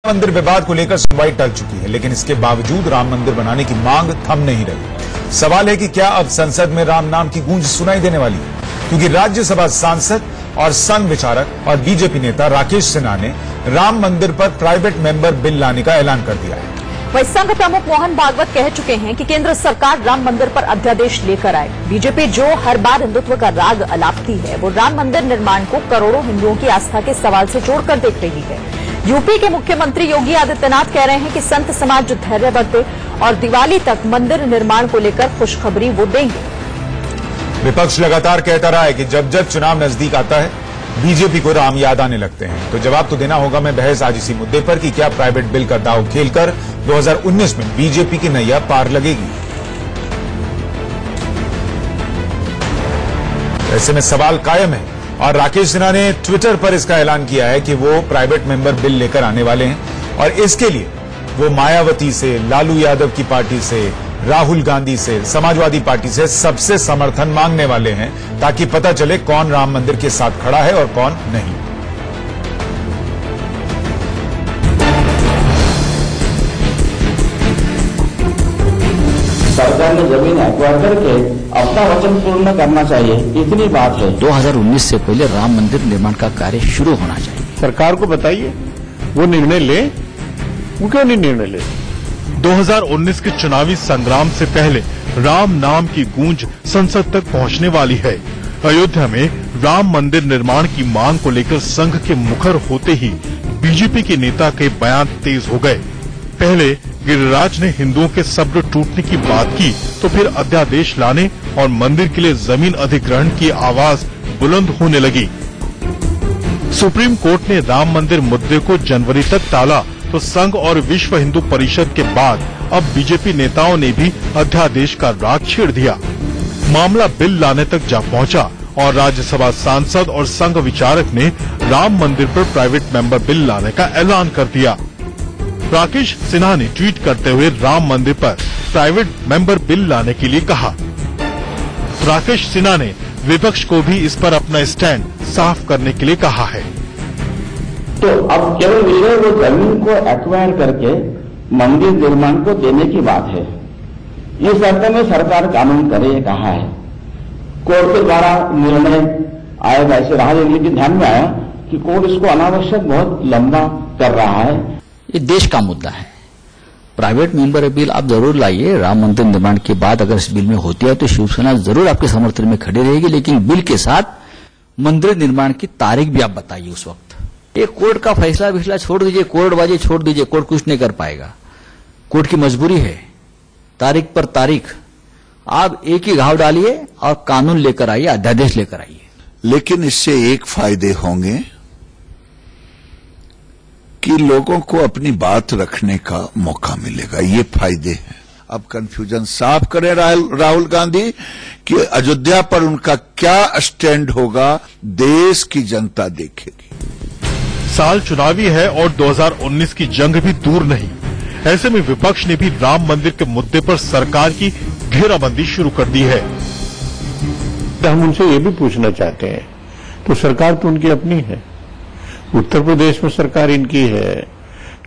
मंदिर विवाद को लेकर सुनवाई टल चुकी है, लेकिन इसके बावजूद राम मंदिर बनाने की मांग थम नहीं रही। सवाल है कि क्या अब संसद में राम नाम की गूंज सुनाई देने वाली है, क्योंकि राज्यसभा सांसद और संघ विचारक और बीजेपी नेता राकेश सिन्हा ने राम मंदिर पर प्राइवेट मेंबर बिल लाने का ऐलान कर दिया है। वही संघ प्रमुख मोहन भागवत कह चुके हैं कि केंद्र सरकार राम मंदिर पर अध्यादेश लेकर आए। बीजेपी जो हर बार हिंदुत्व का राग अलापती है, वो राम मंदिर निर्माण को करोड़ों हिंदुओं की आस्था के सवाल से जोड़कर देख रही है। यूपी के मुख्यमंत्री योगी आदित्यनाथ कह रहे हैं कि संत समाज जो धैर्य बरते और दिवाली तक मंदिर निर्माण को लेकर खुशखबरी वो देंगे। विपक्ष लगातार कहता रहा है कि जब जब चुनाव नजदीक आता है बीजेपी को राम याद आने लगते हैं, तो जवाब तो देना होगा। मैं बहस आज इसी मुद्दे पर कि क्या प्राइवेट बिल का दांव खेलकर 2019 में बीजेपी की नैया पार लगेगी। ऐसे में सवाल कायम है और राकेश सिन्हा ने ट्विटर पर इसका ऐलान किया है कि वो प्राइवेट मेंबर बिल लेकर आने वाले हैं और इसके लिए वो मायावती से, लालू यादव की पार्टी से, राहुल गांधी से, समाजवादी पार्टी से सबसे समर्थन मांगने वाले हैं, ताकि पता चले कौन राम मंदिर के साथ खड़ा है और कौन नहीं। सरकार ने जमीन एक्वायर करके अपना वचन पूर्ण करना चाहिए, इतनी बात है। 2019 से पहले राम मंदिर निर्माण का कार्य शुरू होना चाहिए। सरकार को बताइए, वो निर्णय ले, वो क्यों नहीं निर्णय ले। 2019 के चुनावी संग्राम से पहले राम नाम की गूंज संसद तक पहुंचने वाली है। अयोध्या में राम मंदिर निर्माण की मांग को लेकर संघ के मुखर होते ही बीजेपी के नेता के बयान तेज हो गए। पहले गिरिराज ने हिंदुओं के सब्र टूटने की बात की, तो फिर अध्यादेश लाने और मंदिर के लिए जमीन अधिग्रहण की आवाज बुलंद होने लगी। सुप्रीम कोर्ट ने राम मंदिर मुद्दे को जनवरी तक टाला, तो संघ और विश्व हिंदू परिषद के बाद अब बीजेपी नेताओं ने भी अध्यादेश का राग छेड़ दिया। मामला बिल लाने तक जा पहुंचा और राज्यसभा सांसद और संघ विचारक ने राम मंदिर पर प्राइवेट मेंबर बिल लाने का ऐलान कर दिया। राकेश सिन्हा ने ट्वीट करते हुए राम मंदिर पर प्राइवेट मेंबर बिल लाने के लिए कहा। राकेश सिन्हा ने विपक्ष को भी इस पर अपना स्टैंड साफ करने के लिए कहा है। तो अब केवल विषय वो जमीन को एक्वायर करके मंदिर निर्माण को देने की बात है। इस अर्थ में सरकार कानून करे, ये कहा है। कोर्ट के द्वारा निर्णय आएगा, ऐसे रहा, लेकिन ध्यान में आया कि कोर्ट इसको अनावश्यक बहुत लंबा कर रहा है। ये देश का मुद्दा है। प्राइवेट मेंबर बिल आप जरूर लाइए। राम मंदिर निर्माण की बात अगर इस बिल में होती है तो शिवसेना जरूर आपके समर्थन में खड़ी रहेगी, लेकिन बिल के साथ मंदिर निर्माण की तारीख भी आप बताइए उस वक्त। ये कोर्ट का फैसला छोड़ दीजिए, कोर्टबाजी छोड़ दीजिए, कोर्ट कुछ नहीं कर पाएगा। कोर्ट की मजबूरी है, तारीख पर तारीख। आप एक ही घाव डालिए और कानून लेकर आइए, अध्यादेश लेकर आइए। लेकिन इससे एक फायदे होंगे कि लोगों को अपनी बात रखने का मौका मिलेगा, ये फायदे हैं। अब कंफ्यूजन साफ करें राहुल गांधी कि अयोध्या पर उनका क्या स्टैंड होगा, देश की जनता देखेगी। साल चुनावी है और 2019 की जंग भी दूर नहीं। ऐसे में विपक्ष ने भी राम मंदिर के मुद्दे पर सरकार की घेराबंदी शुरू कर दी है। हम उनसे ये भी पूछना चाहते हैं, तो सरकार तो उनकी अपनी है। उत्तर प्रदेश में सरकार इनकी है,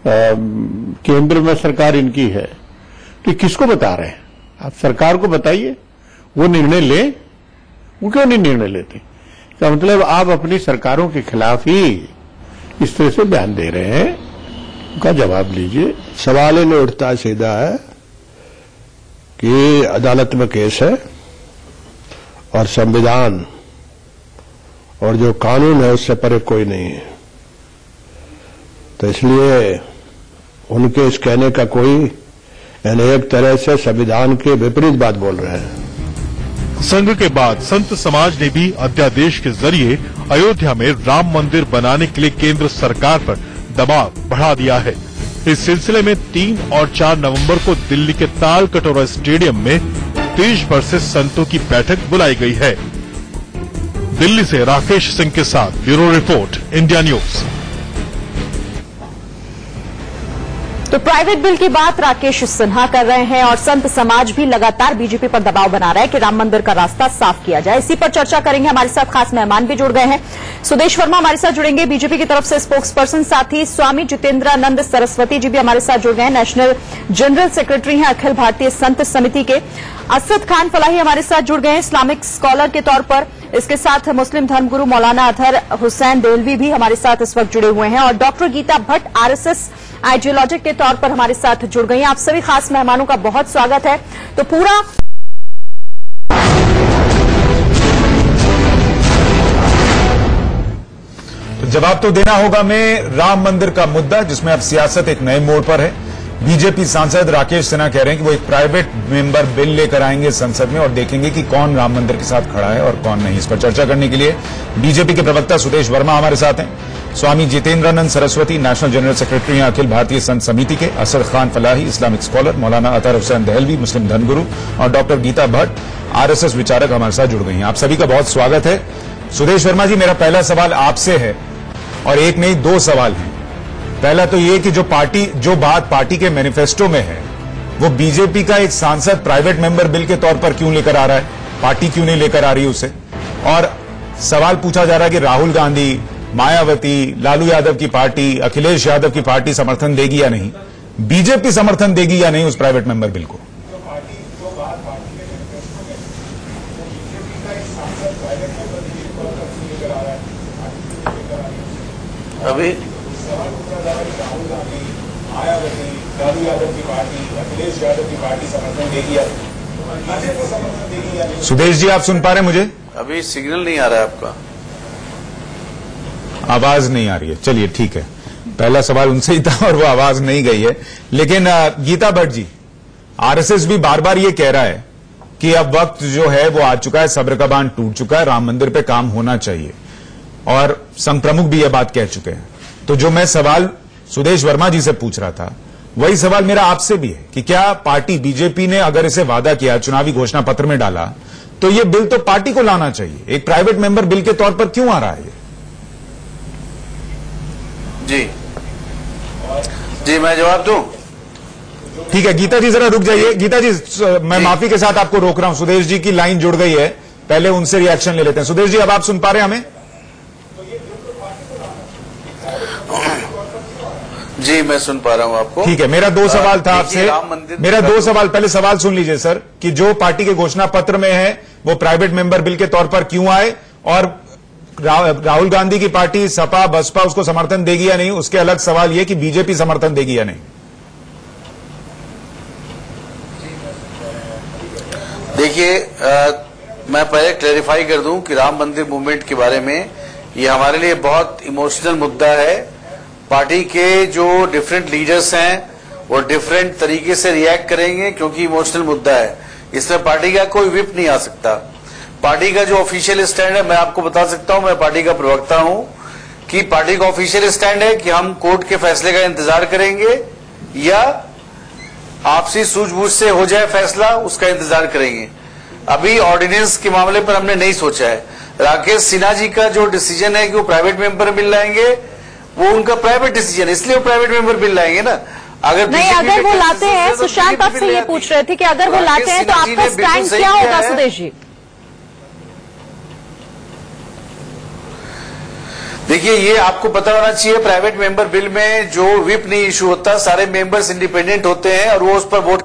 केंद्र में सरकार इनकी है, तो किसको बता रहे हैं? आप सरकार को बताइए, वो निर्णय ले, वो क्यों नहीं निर्णय लेते? इसका मतलब आप अपनी सरकारों के खिलाफ ही इस तरह से बयान दे रहे हैं, उनका जवाब लीजिए। सवाल ही नहीं उठता, सीधा है कि अदालत में केस है और संविधान और जो कानून है उससे परे कोई नहीं है, तो इसलिए उनके इस कहने का कोई, यानी एक तरह से संविधान के विपरीत बात बोल रहे हैं। संघ के बाद संत समाज ने भी अध्यादेश के जरिए अयोध्या में राम मंदिर बनाने के लिए केंद्र सरकार पर दबाव बढ़ा दिया है। इस सिलसिले में 3 और 4 नवंबर को दिल्ली के ताल कटोरा स्टेडियम में देश भर से संतों की बैठक बुलाई गई है। दिल्ली से राकेश सिंह के साथ ब्यूरो रिपोर्ट, इंडिया न्यूज। तो प्राइवेट बिल की बात राकेश सिन्हा कर रहे हैं और संत समाज भी लगातार बीजेपी पर दबाव बना रहा है कि राम मंदिर का रास्ता साफ किया जाए। इसी पर चर्चा करेंगे। हमारे साथ खास मेहमान भी जुड़ गए हैं। सुदेश वर्मा हमारे साथ जुड़ेंगे, बीजेपी की तरफ से स्पोक्स पर्सन। साथ ही स्वामी जितेंद्रानंद सरस्वती जी भी हमारे साथ जुड़ गए हैं, नेशनल जनरल सेक्रेटरी हैं अखिल भारतीय संत समिति के। असद खान फलाही हमारे साथ जुड़ गए हैं, इस्लामिक स्कॉलर के तौर पर। इसके साथ मुस्लिम धर्मगुरु मौलाना अतहर हुसैन देहलवी भी हमारे साथ इस वक्त जुड़े हुए हैं और डॉक्टर गीता भट्ट आरएसएस आइडियोलॉजिक के तौर पर हमारे साथ जुड़ गई हैं। आप सभी खास मेहमानों का बहुत स्वागत है। तो पूरा जवाब तो देना होगा में राम मंदिर का मुद्दा, जिसमें अब सियासत एक नए मोड़ पर है। बीजेपी सांसद राकेश सिन्हा कह रहे हैं कि वो एक प्राइवेट मेंबर बिल लेकर आएंगे संसद में और देखेंगे कि कौन राम मंदिर के साथ खड़ा है और कौन नहीं। इस पर चर्चा करने के लिए बीजेपी के प्रवक्ता सुदेश वर्मा हमारे साथ हैं, Swami Jitendranand Saraswati national general secretary हैं अखिल भारतीय संत समिति के, असद खान फलाही इस्लामिक स्कॉलर, मौलाना अतहर हुसैन देहलवी मुस्लिम धर्मगुरु और डॉक्टर गीता भट्ट आरएसएस विचारक हमारे साथ जुड़ गई हैं। आप सभी का बहुत स्वागत है। सुदेश वर्मा जी, मेरा पहला सवाल आपसे है और एक नहीं दो सवाल हैं। पहला तो ये कि जो बात पार्टी के मैनिफेस्टो में है वो बीजेपी का एक सांसद प्राइवेट मेंबर बिल के तौर पर क्यों लेकर आ रहा है, पार्टी क्यों नहीं लेकर आ रही उसे। और सवाल पूछा जा रहा है कि राहुल गांधी, मायावती, लालू यादव की पार्टी, अखिलेश यादव की पार्टी समर्थन देगी या नहीं, बीजेपी समर्थन देगी या नहीं उस प्राइवेट मेंबर बिल को। अभी लालू यादव की पार्टी, अखिलेश यादव की पार्टी समर्थन देगी या नहीं। सुदेश जी, आप सुन पा रहे हैं मुझे? अभी सिग्नल नहीं आ रहा है आपका, आवाज नहीं आ रही है। चलिए ठीक है, पहला सवाल उनसे ही था और वो आवाज नहीं गई है। लेकिन गीता भट्ट जी, आरएसएस भी बार बार ये कह रहा है कि अब वक्त जो है वो आ चुका है, सब्र का बांध टूट चुका है, राम मंदिर पे काम होना चाहिए और संघ प्रमुख भी यह बात कह चुके हैं। तो जो मैं सवाल सुदेश वर्मा जी से पूछ रहा था वही सवाल मेरा आपसे भी है कि क्या पार्टी बीजेपी ने अगर इसे वादा किया, चुनावी घोषणा पत्र में डाला, तो ये बिल तो पार्टी को लाना चाहिए, एक प्राइवेट मेंबर बिल के तौर पर क्यों आ रहा है ये? जी मैं जवाब दूं? ठीक है गीता जी, जरा रुक जाइए। गीता जी, मैं माफी के साथ आपको रोक रहा हूं, सुदेश जी की लाइन जुड़ गई है, पहले उनसे रिएक्शन ले लेते हैं। सुदेश जी, अब आप सुन पा रहे हैं हमें? जी मैं सुन पा रहा हूं आपको। ठीक है, मेरा दो सवाल था आपसे। मेरा दो सवाल, पहले सवाल सुन लीजिए सर, कि जो पार्टी के घोषणा पत्र में है वो प्राइवेट मेंबर बिल के तौर पर क्यों आए, और राहुल गांधी की पार्टी सपा बसपा उसको समर्थन देगी या नहीं। उसके अलग सवाल ये कि बीजेपी समर्थन देगी या नहीं। देखिए, मैं पहले क्लैरिफाई कर दूं कि राम मंदिर मूवमेंट के बारे में ये हमारे लिए बहुत इमोशनल मुद्दा है। पार्टी के जो डिफरेंट लीडर्स हैं वो डिफरेंट तरीके से रिएक्ट करेंगे क्योंकि इमोशनल मुद्दा है। इसमें पार्टी का कोई व्हिप नहीं आ सकता। पार्टी का जो ऑफिशियल स्टैंड है, मैं आपको बता सकता हूं, मैं पार्टी का प्रवक्ता हूं, कि पार्टी का ऑफिशियल स्टैंड है कि हम कोर्ट के फैसले का इंतजार करेंगे या आपसी सूझबूझ से हो जाए फैसला, उसका इंतजार करेंगे। अभी ऑर्डिनेंस के मामले पर हमने नहीं सोचा है। राकेश सिन्हा जी का जो डिसीजन है कि वो प्राइवेट मेंबर बिल लाएंगे, वो उनका प्राइवेट डिसीजन है, इसलिए वो प्राइवेट मेंबर बिल लाएंगे ना। अगर नहीं, अगर वो लाते हैं, सुशांत आपसे ये पूछ रहे थे कि अगर वो लाते हैं तो आपका स्टैंड क्या होगा सुदेश जी? देखिए, ये आपको पता होना चाहिए, प्राइवेट मेंबर बिल में जो व्हिप नहीं इशू होता, सारे मेंबर्स इंडिपेंडेंट होते हैं और वो उस पर वोट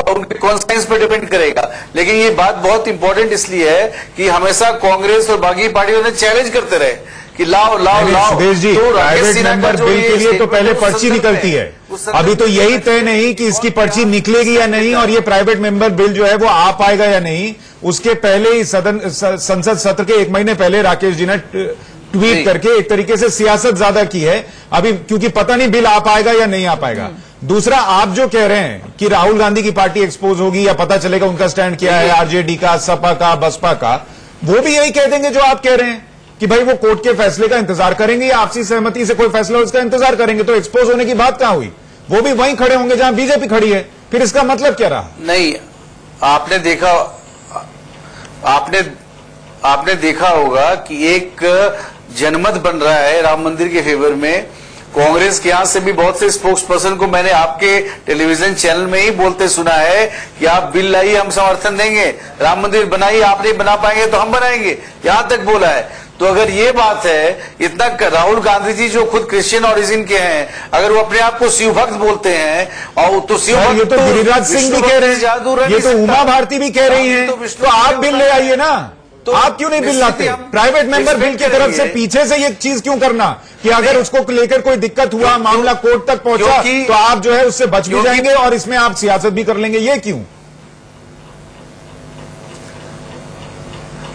उनके कॉन्सेंस पर डिपेंड करेगा। लेकिन ये बात बहुत इंपॉर्टेंट इसलिए है कि हमेशा कांग्रेस और बाकी पार्टियों ने चैलेंज करते रहे कि लाओ लाओ लाओ। सुदेश जी, तो प्राइवेट मेंबर बिल के लिए तो पहले पर्ची निकलती है, अभी तो यही तय नहीं कि इसकी पर्ची निकलेगी या नहीं और ये प्राइवेट मेंबर बिल जो है वो आ पाएगा या नहीं। उसके पहले ही संसद सत्र के एक महीने पहले राकेश जी ने ट्वीट करके एक तरीके से सियासत ज्यादा की है अभी, क्योंकि पता नहीं बिल आ पाएगा या नहीं आ पाएगा। दूसरा, आप जो कह रहे हैं कि राहुल गांधी की पार्टी एक्सपोज होगी या पता चलेगा उनका स्टैंड क्या है, आरजेडी का, सपा का, बसपा का, वो भी यही कह देंगे जो आप कह रहे हैं कि भाई वो कोर्ट के फैसले का इंतजार करेंगे या आपसी सहमति से कोई फैसला उसका इंतजार करेंगे। तो एक्सपोज होने की बात कहां हुई? वो भी वहीं खड़े होंगे जहां बीजेपी खड़ी है, फिर इसका मतलब क्या रहा? नहीं, आपने देखा होगा कि एक जनमत बन रहा है राम मंदिर के फेवर में कांग्रेस के यहां से भी बहुत से स्पोक्स पर्सन को मैंने आपके टेलीविजन चैनल में ही बोलते सुना है कि आप बिल लाइए, हम समर्थन देंगे, राम मंदिर बनाइए, आप नहीं बना पाएंगे तो हम बनाएंगे, यहां तक बोला है। तो अगर ये बात है, इतना राहुल गांधी जी जो खुद क्रिश्चियन ओरिजिन के हैं, अगर वो अपने आप को शिव भक्त बोलते हैं, और तो शिव भक्त, ये तो गिरिराज सिंह भी कह रहे हैं, ये तो उमा भारती भी कह रही हैं, तो आप बिल ले आइए ना। तो आप क्यों नहीं बिल लाते? प्राइवेट मेंबर बिल की तरफ से पीछे से ये चीज क्यों करना कि अगर उसको लेकर कोई दिक्कत हुआ, मामला कोर्ट तक पहुंचा, तो आप जो है उससे बच भी जाएंगे और इसमें आप सियासत भी कर लेंगे, ये क्यों?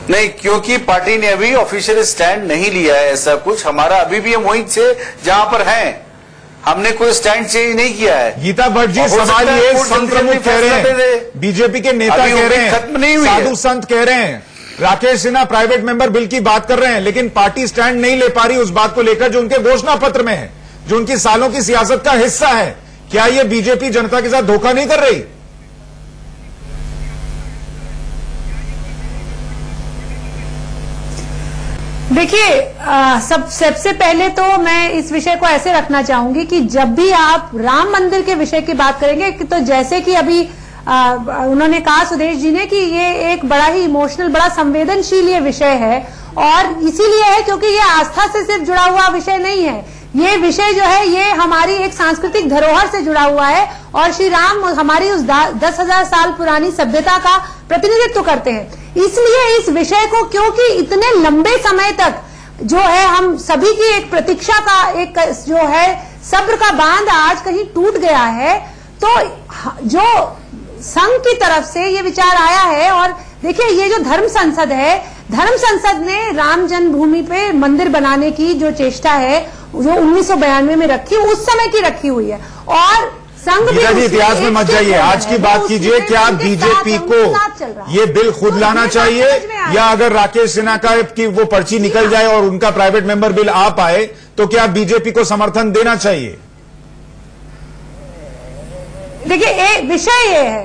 नहीं, क्योंकि पार्टी ने अभी ऑफिशियल स्टैंड नहीं लिया है ऐसा कुछ। हमारा अभी भी हम वहीं से जहां पर हैं, हमने कोई स्टैंड चेंज नहीं किया है। गीता भट्ट जी सवाल ये संत प्रमुख कह रहे हैं, बीजेपी के नेता कह रहे हैं, खत्म नहीं हुई, साधु संत कह रहे हैं, Rakesh Sinha private member bill की बात कर रहे हैं, लेकिन पार्टी स्टैंड नहीं ले पा रही उस बात को लेकर जो उनके घोषणा पत्र में है, जो उनकी सालों की सियासत का हिस्सा है। क्या ये बीजेपी जनता के साथ धोखा नहीं कर रही? देखिए, सबसे पहले तो मैं इस विषय को ऐसे रखना चाहूंगी कि जब भी आप राम मंदिर के विषय की बात करेंगे तो जैसे कि अभी उन्होंने कहा सुदेश जी ने कि ये एक बड़ा ही इमोशनल, बड़ा संवेदनशील ये विषय है, और इसीलिए है क्योंकि ये आस्था से सिर्फ जुड़ा हुआ विषय नहीं है। ये विषय जो है ये हमारी एक सांस्कृतिक धरोहर से जुड़ा हुआ है, और श्री राम हमारी उस 10,000 साल पुरानी सभ्यता का प्रतिनिधित्व करते हैं। इसलिए इस विषय को, क्योंकि इतने लंबे समय तक जो है हम सभी की एक प्रतीक्षा का एक जो है सब्र का बांध आज कहीं टूट गया है, तो जो संघ की तरफ से ये विचार आया है, और देखिए ये जो धर्म संसद है, धर्म संसद ने राम जन्मभूमि पे मंदिर बनाने की जो चेष्टा है जो 1992 में रखी, उस समय की रखी हुई है, और संघ भी इतिहास में मत जाइए, आज की बात कीजिए। क्या बीजेपी को ये बिल खुद लाना चाहिए, या अगर राकेश सिन्हा का कि वो पर्ची निकल जाए और उनका प्राइवेट मेंबर बिल आ पाए तो क्या बीजेपी को समर्थन देना चाहिए? देखिए विषय ये है,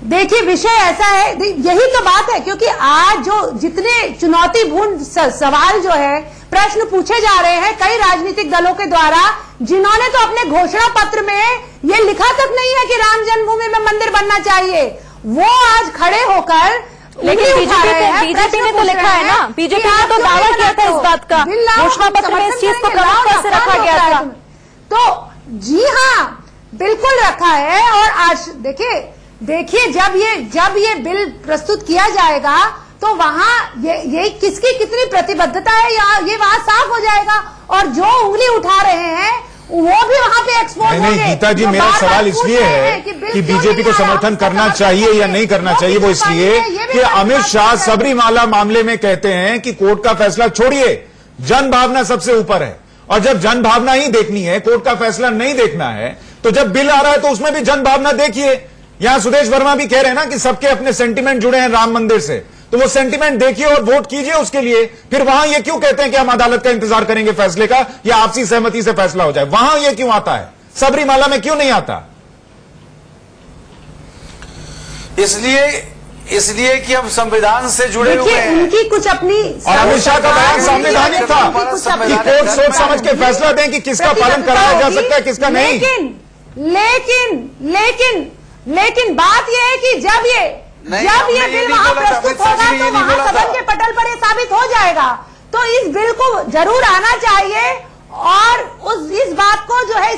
देखिए विषय ऐसा है, यही तो बात है, क्योंकि आज जो जितने चुनौतीपूर्ण सवाल जो है, प्रश्न पूछे जा रहे हैं कई राजनीतिक दलों के द्वारा, जिन्होंने तो अपने घोषणा पत्र में ये लिखा तक नहीं है कि राम जन्मभूमि में मंदिर बनना चाहिए, वो आज खड़े होकर, लेकिन बीजेपी ने तो लिखा है ना, बीजेपी ने तो दावा किया था इस बात का, घोषणा पत्र में इस चीज को प्रमुखता से रखा गया था। तो जी हाँ, बिल्कुल रखा है। और आज देखिए जब ये बिल प्रस्तुत किया जाएगा तो वहां ये किसकी कितनी प्रतिबद्धता है ये वहां साफ हो जाएगा, और जो उंगली उठा रहे हैं वो भी वहां पे एक्सपोज होंगे। नहीं गीता जी, मेरा सवाल इसलिए है कि बीजेपी को समर्थन करना चाहिए या नहीं करना चाहिए, वो इसलिए कि अमित शाह सबरीमाला मामले में कहते हैं कि कोर्ट का फैसला छोड़िए, जन भावना सबसे ऊपर है, और जब जन भावना ही देखनी है, कोर्ट का फैसला नहीं देखना है, तो जब बिल आ रहा है तो उसमें भी जन भावना देखिए। यहां सुदेश वर्मा भी कह रहे हैं ना कि सबके अपने सेंटिमेंट जुड़े हैं राम मंदिर से, तो वो सेंटिमेंट देखिए और वोट कीजिए उसके लिए। फिर वहां ये क्यों कहते हैं कि हम अदालत का इंतजार करेंगे फैसले का, या आपसी सहमति से फैसला हो जाए, वहां ये क्यों आता है, सबरीमाला में क्यों नहीं आता? इसलिए कि हम संविधान से जुड़े हुए हैं। उनकी कुछ अपनी, और अमित शाह का बयान संवैधानिक था कि कोर्ट सोच समझ के फैसला दें कि किसका पालन कराया जा सकता है, किसका नहीं। लेकिन बात यह है कि जब ये बिल वहां प्रस्तुत होगा तो वहां सदन के पटल पर ये साबित हो जाएगा, तो इस बिल को जरूर आना चाहिए, और इस बात को जो है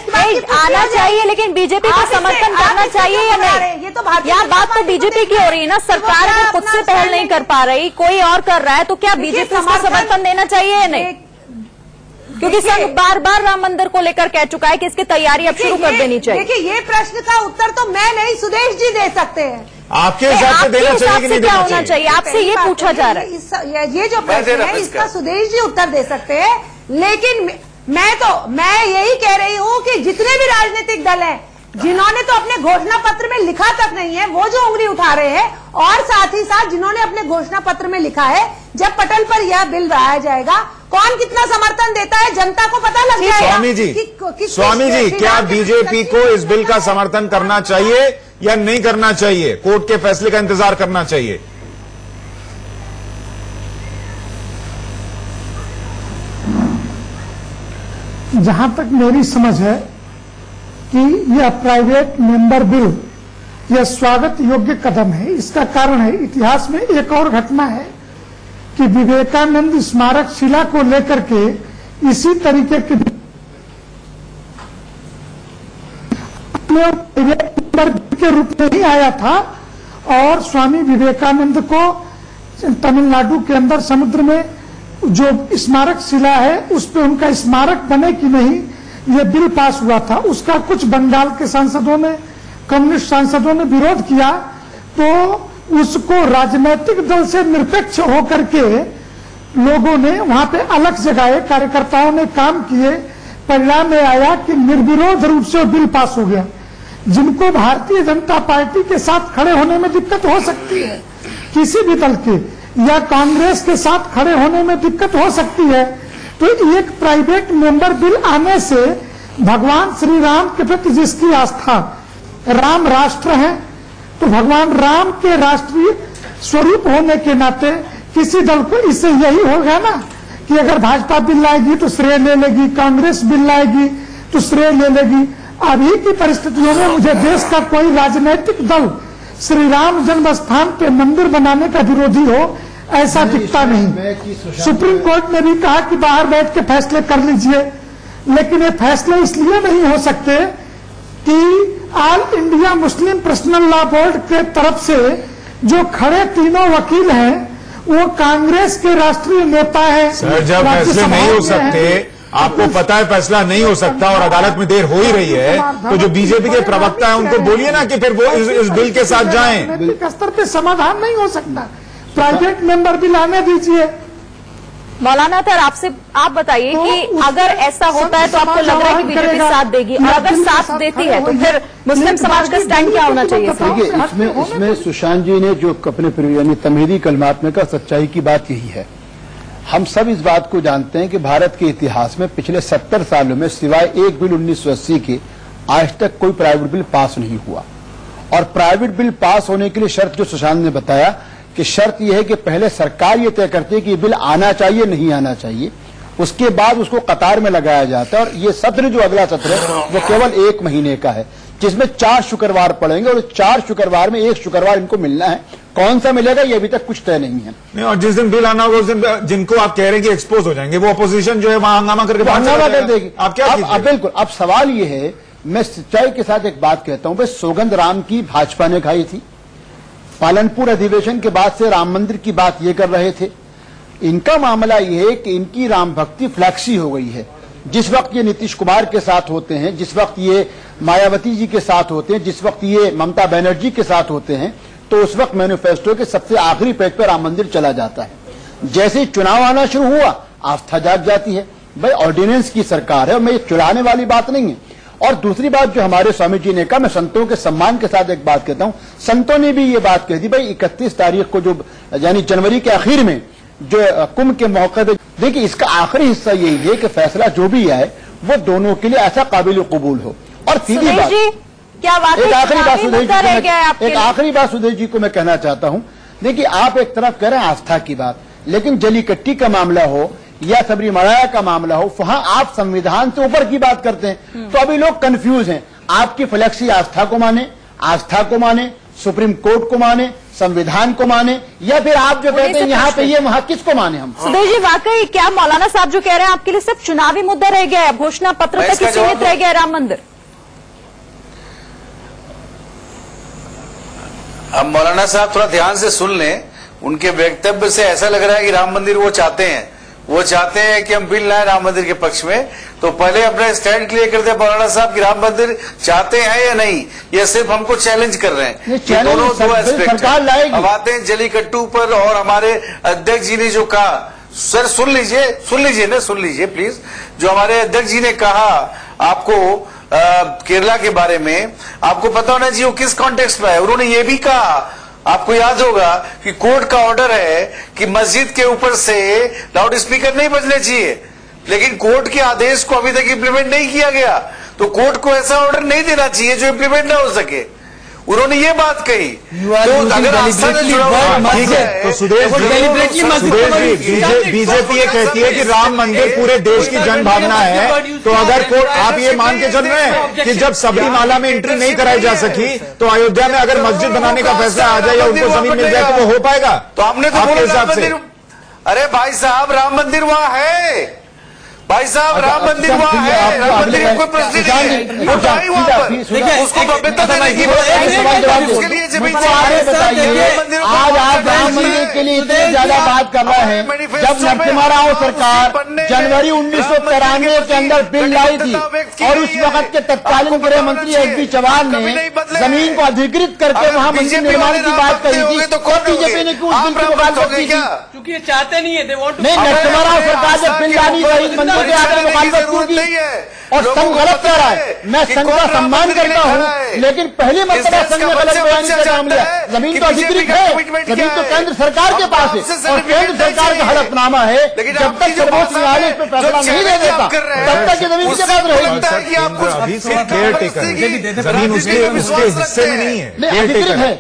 आना चाहिए, लेकिन बीजेपी को समर्थन करना चाहिए या नहीं, ये तो यहाँ बात तो बीजेपी की हो रही है ना, सरकार वो खुद से पहल नहीं कर पा रही, कोई और कर रहा है, तो क्या बीजेपी को समर्थन देना चाहिए या नहीं? क्योंकि संघ बार बार राम मंदिर को लेकर कह चुका है कि इसकी तैयारी अब शुरू कर देनी चाहिए। देखिए ये प्रश्न का उत्तर तो मैं नहीं, सुदेश जी दे सकते हैं। आपके हिसाब से देना चाहिए कि नहीं क्या होना चाहिए, आपसे ये पूछा जा रहा है। ये जो प्रश्न है इसका सुदेश जी उत्तर दे सकते हैं, लेकिन मैं यही कह रही हूँ कि जितने भी राजनीतिक दल हैं जिन्होंने तो अपने घोषणा पत्र में लिखा तक नहीं है, वो जो उंगली उठा रहे हैं, और साथ ही साथ जिन्होंने अपने घोषणा पत्र में लिखा है, जब पटल पर यह बिल लाया जाएगा, कौन कितना समर्थन देता है जनता को पता लग जाएगा। स्वामी जी क्या बीजेपी को इस बिल का समर्थन करना चाहिए या नहीं करना चाहिए, कोर्ट के फैसले का इंतजार करना चाहिए? जहां तक मेरी समझ है कि यह प्राइवेट मेंबर बिल यह स्वागत योग्य कदम है। इसका कारण है, इतिहास में एक और घटना है कि विवेकानंद स्मारक शिला को लेकर के इसी तरीके के प्राइवेट मेंबर के रूप में ही आया था और स्वामी विवेकानंद को तमिलनाडु के अंदर समुद्र में जो स्मारक शिला है उस पे उनका स्मारक बने कि नहीं ये बिल पास हुआ था। उसका कुछ बंगाल के सांसदों ने, कम्युनिस्ट सांसदों ने विरोध किया तो उसको राजनीतिक दल से निरपेक्ष होकर के लोगों ने वहां पे अलग जगाए, कार्यकर्ताओं ने काम किए। परिणाम में आया कि निर्विरोध रूप से वो बिल पास हो गया। जिनको भारतीय जनता पार्टी के साथ खड़े होने में दिक्कत हो सकती है, किसी भी दल के या कांग्रेस के साथ खड़े होने में दिक्कत हो सकती है, तो एक प्राइवेट मेंबर बिल आने से भगवान श्री राम के प्रति जिसकी आस्था, राम राष्ट्र है, तो भगवान राम के राष्ट्रीय स्वरूप होने के नाते किसी दल को इससे यही होगा ना कि अगर भाजपा बिल लाएगी तो श्रेय ले लेगी, कांग्रेस बिल लाएगी तो श्रेय ले लेगी। अभी की परिस्थितियों में मुझे देश का कोई राजनीतिक दल श्री राम जन्म स्थान पे मंदिर बनाने का विरोधी हो ऐसा दिखता नहीं। सुप्रीम कोर्ट ने भी कहा कि बाहर बैठ के फैसले कर लीजिए, लेकिन ये फैसले इसलिए नहीं हो सकते कि all India Muslim personal law board के तरफ से जो खड़े तीनों वकील हैं वो कांग्रेस के राष्ट्रीय नेता हैं। सर, जब फैसले नहीं हो सकते, आपको पता है फैसला नहीं हो सकता और अदालत में देर हो ही रही है, तो जो बीजेपी के प्रवक्ता है उनको बोलिए ना कि फिर वो इस बिल के साथ जाएं। राजनीतिक स्तर पे समाधान नहीं हो सकता, प्राइवेट मेंबर बिल आने दीजिए। मौलाना सर, आपसे आप बताइए कि अगर ऐसा होता है तो आपको लग रहा है कि बीजेपी साथ देगी, और अगर साथ देती है तो फिर मुस्लिम समाज का स्टैंड क्या होना चाहिए? देखिए, इसमें सुशांत जी ने जो अपने यानी तमहीदी कलमात में का सच्चाई की बात यही है। हम सब इस बात को जानते हैं कि भारत के इतिहास में पिछले 70 सालों में सिवाय एक बिल 1980 के आज तक कोई प्राइवेट बिल पास नहीं हुआ। और प्राइवेट बिल पास होने के लिए शर्त जो सुशांत ने बताया कि शर्त यह है कि पहले सरकार ये तय करती है कि ये बिल आना चाहिए नहीं आना चाहिए, उसके बाद उसको कतार में लगाया जाता है। और ये सत्र जो अगला सत्र है वो केवल 1 महीने का है, जिसमें 4 शुक्रवार पड़ेंगे और 4 शुक्रवार में 1 शुक्रवार इनको मिलना है। कौन सा मिलेगा ये अभी तक कुछ तय नहीं है। नहीं, और जिस दिन बिल आना होगा उस दिन जिनको आप कह रहे हैं कि एक्सपोज हो जाएंगे वो अपोजिशन जो है वहां हंगामा करके हंगामा कर देगी। आप क्या अब बिल्कुल, अब सवाल ये है, मैं सच्चाई के साथ एक बात कहता हूं, भाई सौगंध राम की भाजपा ने खाई थी। पालनपुर अधिवेशन के बाद से राम मंदिर की बात ये कर रहे थे। इनका मामला ये है कि इनकी राम भक्ति फ्लैक्सी हो गई है। जिस वक्त ये नीतीश कुमार के साथ होते हैं, जिस वक्त ये मायावती जी के साथ होते हैं, जिस वक्त ये ममता बनर्जी के साथ होते हैं, तो उस वक्त मैनिफेस्टो के सबसे आखिरी पेज पर राम मंदिर चला जाता है। जैसे ही चुनाव आना शुरू हुआ आस्था जाग जाती है। भाई ऑर्डिनेंस की सरकार है और मैं ये चुराने वाली बात नहीं है। और दूसरी बात जो हमारे स्वामी जी ने कहा, मैं संतों के सम्मान के साथ एक बात कहता हूं, संतों ने भी ये बात कह दी भाई 31 तारीख को जो यानी जनवरी के आखिर में जो कुंभ के मौके पर, देखिए इसका आखिरी हिस्सा यही है कि फैसला जो भी आए वो दोनों के लिए ऐसा काबिल कबूल हो। और सीधी बात, क्या एक आखिरी बात सुधीर जी को मैं कहना चाहता हूं। देखिए आप एक तरफ कह रहे हैं आस्था की बात, लेकिन जलीकट्टी का मामला हो या सबरीमला का मामला हो, वहां आप संविधान से ऊपर की बात करते हैं। तो अभी लोग कंफ्यूज हैं, आपकी फ्लेक्सी आस्था को माने, सुप्रीम कोर्ट को माने, संविधान को माने, या फिर आप जो कहते हैं यहाँ पे ये वहां किसको माने हम? सुधीर जी, वाकई क्या मौलाना साहब जो कह रहे हैं आपके लिए सिर्फ चुनावी मुद्दा रह गया है, घोषणा पत्र तक ही सीमित रह गया है राम मंदिर? अब मौलाना साहब थोड़ा ध्यान से सुन लें, उनके वक्तव्य से ऐसा लग रहा है कि राम मंदिर वो चाहते हैं कि हम बिल लाएं राम मंदिर के पक्ष में। तो पहले अपना स्टैंड क्लियर कर दे मौलाना साहब कि राम मंदिर चाहते हैं या नहीं, या सिर्फ हमको चैलेंज कर रहे हैं। ये दोनों दो एस्पेक्ट है। अब आते हैं जलीकट्टू पर, और हमारे अध्यक्ष जी ने जो कहा, सर सुन लीजिए प्लीज, जो हमारे अध्यक्ष जी ने कहा आपको केरला के बारे में, आपको पता होना चाहिए वो किस कॉन्टेक्स्ट में है। उन्होंने ये भी कहा, आपको याद होगा कि कोर्ट का ऑर्डर है कि मस्जिद के ऊपर से लाउड स्पीकर नहीं बजने चाहिए, लेकिन कोर्ट के आदेश को अभी तक इंप्लीमेंट नहीं किया गया। तो कोर्ट को ऐसा ऑर्डर नहीं देना चाहिए जो इंप्लीमेंट ना हो सके। उन्होंने ये बात कही। तो अगर आस्था से जुड़ा हुआ ठीक है, तो सुदेश जी, बीजेपी ये कहती है कि राम मंदिर पूरे देश की जन भावना है, तो अगर आप ये मान के चल रहे हैं कि जब सबरीमाला में एंट्री नहीं कराई जा सकी तो अयोध्या में अगर मस्जिद बनाने का फैसला आ जाए या उनको जमीन मिल जाए तो वो हो पाएगा? तो हमने तो बोला राम मंदिर, अरे भाई साहब राम मंदिर वहां है, भाई साहब राम मंदिर वहां है, राम मंदिर का कोई प्रश्न नहीं है, वो जाए वहां पर, उसको भव्यता देने की उसके लिए जमीन चाहिए। आज आप राम मंदिर के लिए इतनी ज्यादा बात कर रहे हैं, जब नरसिम्हा राव सरकार जनवरी 1993 के अंदर बिल लाई थी और उस वक्त के तत्कालीन गृह मंत्री एस.डी. चौहान ने जमीन को अधिकृत करके वहां मंदिर निर्माण की बात करी थी, तो बीजेपी ने क्यों उस बिल की मुखालफत की? क्योंकि ये चाहते नहीं है, नहीं, नरसिम्हा राव सरकार जब बिल लानी शहीद के आगे मुखालफत क्यों की? और संघ गलत कह रहा है, मैं संघ का सम्मान करता हूं, लेकिन पहली मर्तबा संघ ने गलत बयान का नाम लिया। जमीन तो अधिकृत है, जमीन तो केंद्र सरकार के पास है और केंद्र सरकार का हड़पनामा है। जब तक सर्वोच्च न्यायालय इस पर फैसला नहीं दे देता तब तक ये जमीन के पास रहेगी। जमीन उसके हिस्से में नहीं है, अधिकृत है,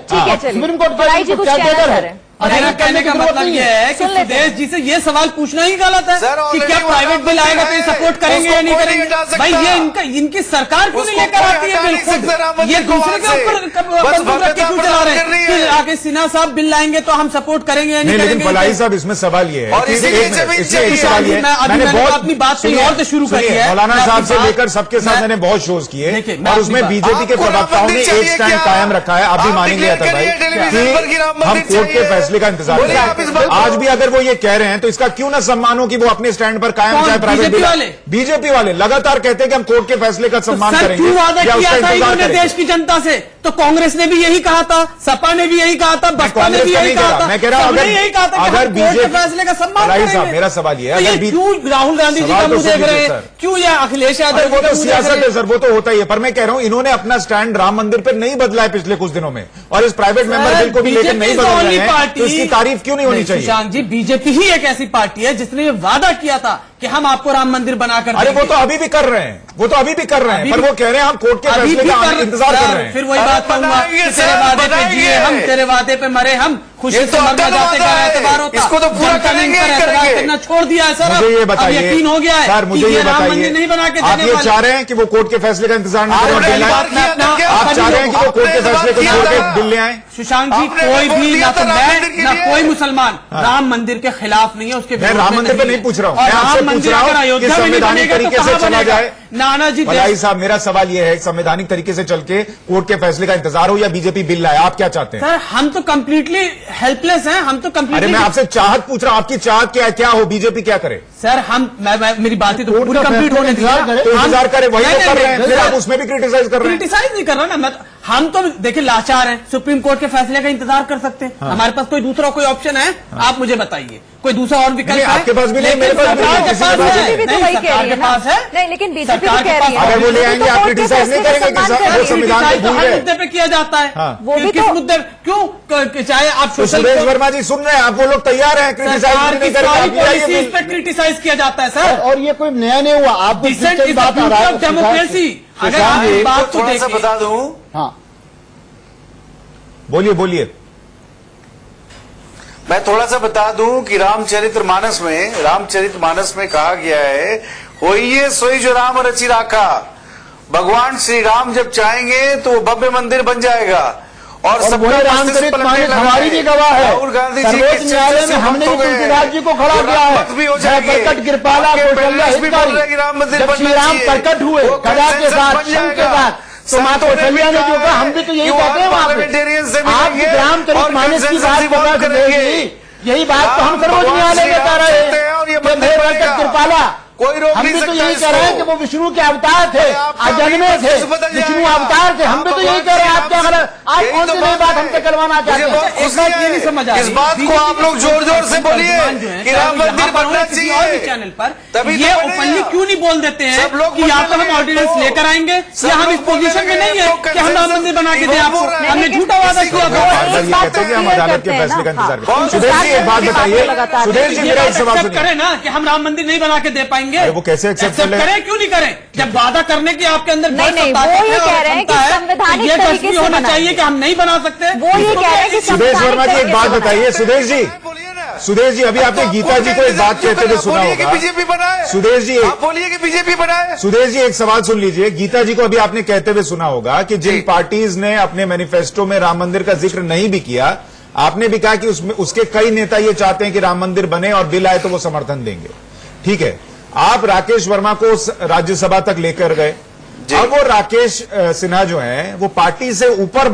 सुप्रीम कोर्ट क्या कहता है? कहने का मतलब यह है कि सुदेश जी से ये सवाल पूछना ही गलत है कि क्या प्राइवेट बिल आएगा तो ये सपोर्ट करेंगे या नहीं करेंगे। भाई ये इनकी सरकार क्यों नहीं लेकर आती है बिल्कुल, ये दूसरे के ऊपर बंदूक रख के क्यों चला रहे हैं कि आगे सिन्हा साहब बिल लाएंगे तो हम सपोर्ट करेंगे या नहीं करेंगे। लेकिन भलाई साहब इसमें सवाल ये है, मैंने अपनी बात कहीं और से शुरू करी है, मौलाना साहब से लेकर सबके साथ मैंने बहुत शोज किए और उसमें बीजेपी के प्रवक्ताओं ने एक स्टैंड कायम रखा है। आप भी मानेंगे अतः भाई कि हम कोर्ट के फैसले का इंतजार करें। आज भी अगर वो ये कह रहे हैं तो इसका क्यों ना सम्मान हो कि वो अपने स्टैंड पर कायम चाहे प्राइवेट बिल। बीजेपी वाले लगातार कहते हैं कि हम कोर्ट के फैसले का सम्मान करेंगे। क्यों वादा किया था इन्होंने देश की जनता से? तो कांग्रेस ने भी यही कहा था, सपा ने भी यही कहा था, बसपा ने भी यही कहा था। मैं कह रहा हूं यही कहा था अगर बीजेपी फैसले का सम्मान करेंगे। मेरा सवाल ये है, क्यों राहुल गांधी जी का मुंह देख रहे हैं, क्यों ये अखिलेश यादव? वो तो सियासत है सर, वो तो होता ही है, पर मैं कह रहा हूं इन्होंने अपना स्टैंड राम मंदिर पर नहीं बदला है पिछले कुछ दिनों में और इस प्राइवेट मेंबर बिल को भी लेकर नहीं बदल रहे हैं, तो इसकी तारीफ क्यों नहीं होनी चाहिए? सुशांत जी, बीजेपी ही एक ऐसी पार्टी है जिसने ये वादा किया था कि हम आपको राम मंदिर बनाकर अरे वो तो अभी भी कर रहे हैं, वो तो अभी भी कर रहे हैं, पर वो कह रहे हैं हम कोर्ट के फैसले का इंतजार कर रहे हैं। फिर वही बात कहूंगा, तेरे वादे पे जिए हम, तेरे वादे पे मरे हम, खुशी से मरना जाते का एतबार होता, इसको तो पूरा करेंगे करना छोड़ दिया है सर। मुझे ये बताइए, यकीन हो गया है सर, मुझे ये बताइए, नहीं बना के आप ये चाह रहे हैं कि वो कोर्ट के फैसले का इंतजार न करें, आप चाह रहे हैं कि वो कोर्ट के फैसले को छोड़ के बिल ले आए? सुशांत जी, कोई भी ना तो मैं ना कोई मुसलमान राम मंदिर के खिलाफ नहीं है, उसके मैं राम मंदिर पे नहीं पूछ रहा हूँ, मैं आपसे पूछ रहा हूँ कि संवैधानिक तरीके से चला जाए। नाना जी भलाई साहब, मेरा सवाल यह है संवैधानिक तरीके से चल के कोर्ट के फैसले का इंतजार हो या बीजेपी बिल लाए, आप क्या चाहते हैं? सर हम तो कंप्लीटली हेल्पलेस हैं, हम तो कंप्लीटली। अरे मैं आपसे चाहत पूछ रहा हूं, आपकी चाहत क्या हो, बीजेपी क्या करे? सर हम मेरी बातें तो पूरी कंप्लीट होने दीजिए, इंतजार करें, वही तो कर रहे हैं, फिर आप उसमें भी क्रिटिसाइज कर रहे हैं। क्रिटिसाइज नहीं कर रहा ना, हम तो देखिए लाचार हैं, सुप्रीम कोर्ट के फैसले का इंतजार कर सकते हैं। हमारे पास कोई दूसरा कोई ऑप्शन है? आप मुझे बताइए, कोई दूसरा और विकल्प है? आपके पास भी नहीं, मेरे पास भी नहीं, सरकार के पास है नहीं, लेकिन बीजेपी कह रही है अगर वो ले आएंगे आप क्रिटिसाइज नहीं करेंगे? वो संविधान को भूल गए, मुद्दे पे किया जाता है, वो भी किस मुद्दे क्यों? चाहे आप सुरेश वर्मा जी सुन रहे हैं, आप वो लोग तैयार हैं क्रिटिसाइज नहीं करेंगे, पे क्रिटिसाइज किया जाता है सर। और ये कोई नया नहीं हुआ, आप डेमोक्रेसी। अगर आप बात को थोड़ा सा बता दूं, हाँ बोलिए। मैं थोड़ा सा बता दूं कि रामचरितमानस में कहा गया है, होइए सोई जो राम रचि राखा। भगवान श्री राम जब चाहेंगे तो वो भव्य मंदिर बन जाएगा और सबका रामचरितमानस हमारी भी गवाह है। राहुल गांधी जी सर्वोच्च न्यायालय में हमने भी तुलसीदास जी को खड़ा किया है, प्रकट कृपाला राम मंदिर जब श्री राम प्रकट हुए गदा के साथ, शंख के साथ, तो माँ कौशल्या ने जो कहा, हम भी तो यही कहते हैं वहां पे। आप रामचरितमानस की बात करेंगे, यही बात तो हम सर्वोच्च न्यायालय में कह रहे हैं, प्रकट कृपाला। हम भी तो यही कह रहे हैं कि वो विष्णु के अवतार थे, अजन्मे थे, विष्णु अवतार थे। हम भी तो यही कह रहे हैं, आप क्या गलत, आप कौन सी नई बात हमसे करवाना चाहते हैं? इस बात को आप लोग जोर जोर से बोलिए कि राम मंदिर बनना चाहिए चैनल पर, तभी ये ओपनली क्यों नहीं बोल देते हैं कि या तो हम ऑर्डिनेंस लेकर आएंगे या हम इस पोजीशन में नहीं है कि हम राम मंदिर बना के दें आपको। हमने झूठा वादा किया था, हम अदालत के फैसले का इंतजार करें। सुदेश जी एक बात बताइए, सुदेश जी मेरा एक सवाल करें ना कि हम राम मंदिर नहीं बना के दे पाएंगे, लेंगे? वो कैसे एक्सेप्ट करें? क्यों नहीं करें? जब वादा करने की आपके अंदर नहीं, वो ये कह रहे हैं कि संवैधानिक तरीके से होना चाहिए कि हम नहीं बना सकते। वो ये कह रहे हैं कि सुदेश वर्मा जी एक बात बताइए, सुदेश जी अभी आपने गीता जी को एक बात कहते हुए सुना होगा, बीजेपी बनाए। सुदेश जी आप बोलिए कि बीजेपी बनाए। सुदेश जी एक सवाल सुन लीजिए, गीता जी को अभी आपने कहते हुए सुना होगा कि जिन पार्टीज ने अपने मैनिफेस्टो में राम मंदिर का जिक्र नहीं भी किया, आपने भी कहा कि उसमें उसके कई नेता ये चाहते हैं कि राम मंदिर बने और बिल आए तो वो समर्थन देंगे। ठीक है, आप राकेश वर्मा को राज्यसभा तक लेकर गए, अब वो राकेश सिन्हा जो है वो पार्टी से ऊपर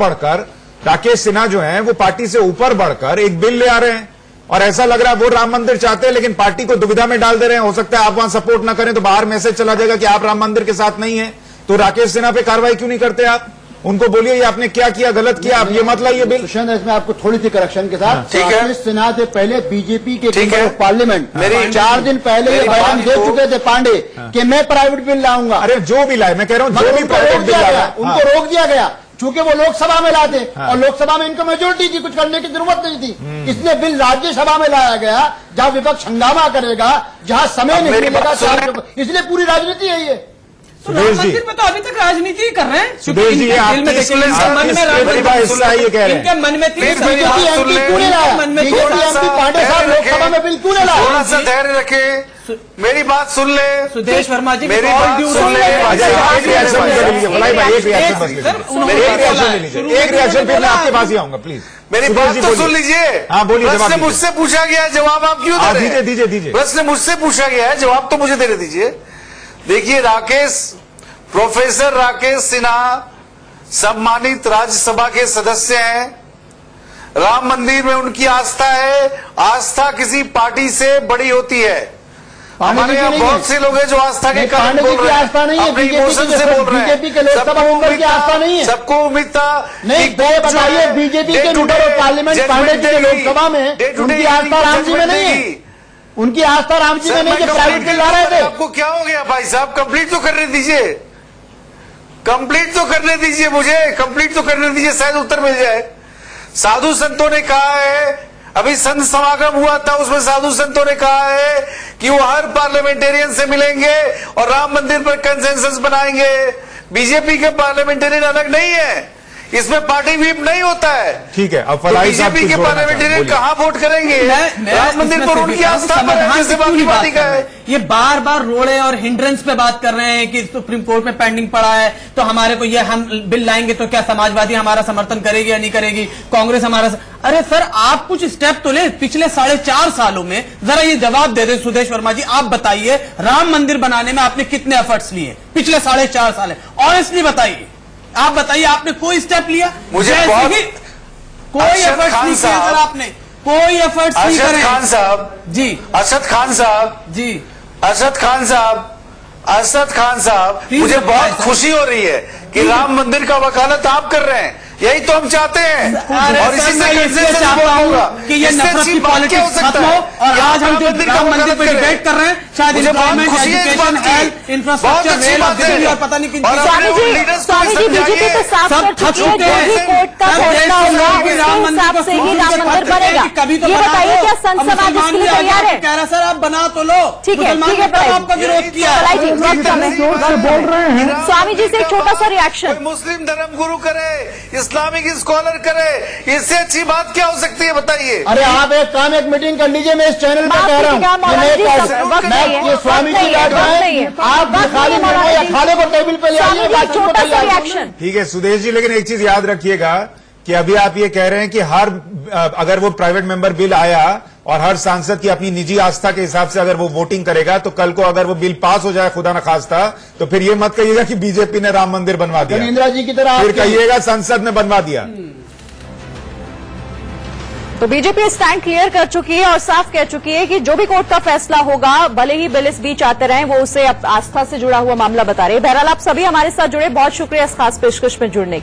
बढ़कर एक बिल ले आ रहे हैं और ऐसा लग रहा है वो राम मंदिर चाहते हैं लेकिन पार्टी को दुविधा में डाल दे रहे हैं। हो सकता है आप वहां सपोर्ट ना करें तो बाहर मैसेज चला जाएगा कि आप राम मंदिर के साथ नहीं है। तो राकेश सिन्हा पे कार्रवाई क्यों नहीं करते आप? उनको बोलिए ये आपने क्या किया, गलत किया, आप ये मत लाइए बिल। इसमें आपको थोड़ी सी करेक्शन के साथ, राकेश सिन्हा से पहले बीजेपी के मेंबर ऑफ पार्लियामेंट 4 दिन पहले ये बयान दे चुके थे पांडे कि मैं प्राइवेट बिल लाऊंगा। अरे जो भी लाए, मैं कह रहा हूं जो भी प्राइवेट बिल लाया उनको रोक दिया गया क्योंकि वो लोकसभा में लाते और लोकसभा में इनको मेजोरिटी थी, कुछ करने की जरूरत नहीं थी। इसलिए बिल राज्यसभा में लाया गया जहां विपक्ष हंगामा करेगा, जहां समय नहीं मिलेगा, इसलिए पूरी राजनीति है ये। तो राम मंदिर पे तो अभी तक राजनीति ही कर रहे हैं। सुदेश जी इनके मन में इनके मन में पांडे साहब लोकसभा में बिल क्यों लाया? थोड़ा सा धैर्य रखे, मेरी बात सुन ले सुदेश वर्मा जी, मेरी बात सुन ले। एक रिएक्शन फिर मैं आपके पास ही आऊंगा, प्लीज मेरी बात तो सुन लीजिए। हाँ बोलिए। प्रश्न मुझसे पूछा गया है, जवाब आप क्यों दे रहे हैं? दीजिए। प्रश्न मुझसे पूछा गया है, जवाब तो मुझे देने दीजिए। देखिए प्रोफेसर राकेश सिन्हा सम्मानित राज्यसभा के सदस्य हैं। राम मंदिर में उनकी आस्था है, आस्था किसी पार्टी से बड़ी होती है। हमारे यहाँ बहुत से लोग हैं जो आस्था के कारण बोल रहे हैं, अपने इमोशन से बोल रहे हैं। सबको उम्मीद था नहीं, बताइए बीजेपी के member of parliament Pandey ji Lok Sabha में उनकी आस्था राम जी में नहीं है, उनकी आस्था राम जी में नहीं कि प्राइवेट बिल ला रहे थे। आपको क्या हो गया भाई साहब? कंप्लीट तो करने दीजिए, शायद उत्तर मिल जाए। साधु संतों ने कहा है, अभी संत समागम हुआ था, उसमें साधु संतों ने कहा है कि वो हर पार्लियामेंटेरियन से मिलेंगे और राम मंदिर पर कंसेंसस बनाएंगे। बीजेपी के पार्लियामेंटेरियन अलग नहीं है, इसमें पार्टी व्हीप नहीं होता है। ठीक है, अब बीजेपी के पार्लियामेंटेरियन कहाँ वोट करेंगे? राम मंदिर पर उनकी आस्था है। ये बार बार रोड़े और हिंड्रेंस पे बात कर रहे हैं कि सुप्रीम कोर्ट में पेंडिंग पड़ा है तो हमारे को ये हम बिल लाएंगे तो क्या समाजवादी हमारा समर्थन करेगी या नहीं करेगी, कांग्रेस हमारा। अरे सर आप कुछ स्टेप तो ले, पिछले 4.5 सालों में जरा ये जवाब दे दे सुदेश वर्मा जी, आप बताइए राम मंदिर बनाने में आपने कितने एफर्ट्स लिए पिछले 4.5 साल? ऑनेस्टली बताइए, आप बताइए आपने कोई स्टेप लिया? मुझे कोई एफर्ट्स नहीं किया सर, आपने कोई एफर्ट्स नहीं करे। अरशद खान साहब जी, अरशद खान साहब मुझे बहुत खुशी हो रही है कि राम मंदिर का वकालत आप कर रहे हैं, यही तो हम चाहते हैं। और इसी से चाहूंगा कि ये नफरत की पॉलिटिक्स खत्म हो और आज हम जो राम मंदिर पर डिबेट कर रहे हैं, शायद employment, education, health, infrastructure, rail और पता नहीं किन स्वामी जी बीजेपी तो साफ कर चुकी है, जो भी कोर्ट का फैसला होगा उसके हिसाब से ही राम मंदिर बनेगा। ये बताइए क्या संत समाज इसके लिए तैयार है? कह रहा सर आप बना तो लो, ठीक है आपका विरोध किया। बोल रहे हैं स्वामी जी से एक छोटा सा रिएक्शन। मुस्लिम धर्म गुरु करे, इस्लामिक स्कॉलर करे, इससे अच्छी बात क्या हो सकती है बताइए? अरे आप एक मीटिंग कर लीजिए, मैं इस चैनल पे कह रहा हूँ, ये स्वामी जी बैठ जाए, आप खाली खाने को टेबल पे ले आइए। छोटा सा रिएक्शन। ठीक है सुदेश जी, लेकिन एक चीज याद रखिएगा कि अभी आप ये कह रहे हैं कि अगर वो प्राइवेट मेंबर बिल आया और हर सांसद की अपनी निजी आस्था के हिसाब से अगर वो वोटिंग करेगा तो कल को अगर वो बिल पास हो जाए खुदा न खास्ता, तो फिर ये मत कहिएगा कि बीजेपी ने राम मंदिर बनवा दिया, इंदिरा जी की तरह फिर कहिएगा संसद ने बनवा दिया। तो बीजेपी स्टैंड क्लियर कर चुकी है और साफ कह चुकी है कि जो भी कोर्ट का फैसला होगा, भले ही बिल इस बीच आते रहे, वो उसे आस्था से जुड़ा हुआ मामला बता रहे हैं। बहरहाल आप सभी हमारे साथ जुड़े, बहुत शुक्रिया इस खास पेशकश में जुड़ने की।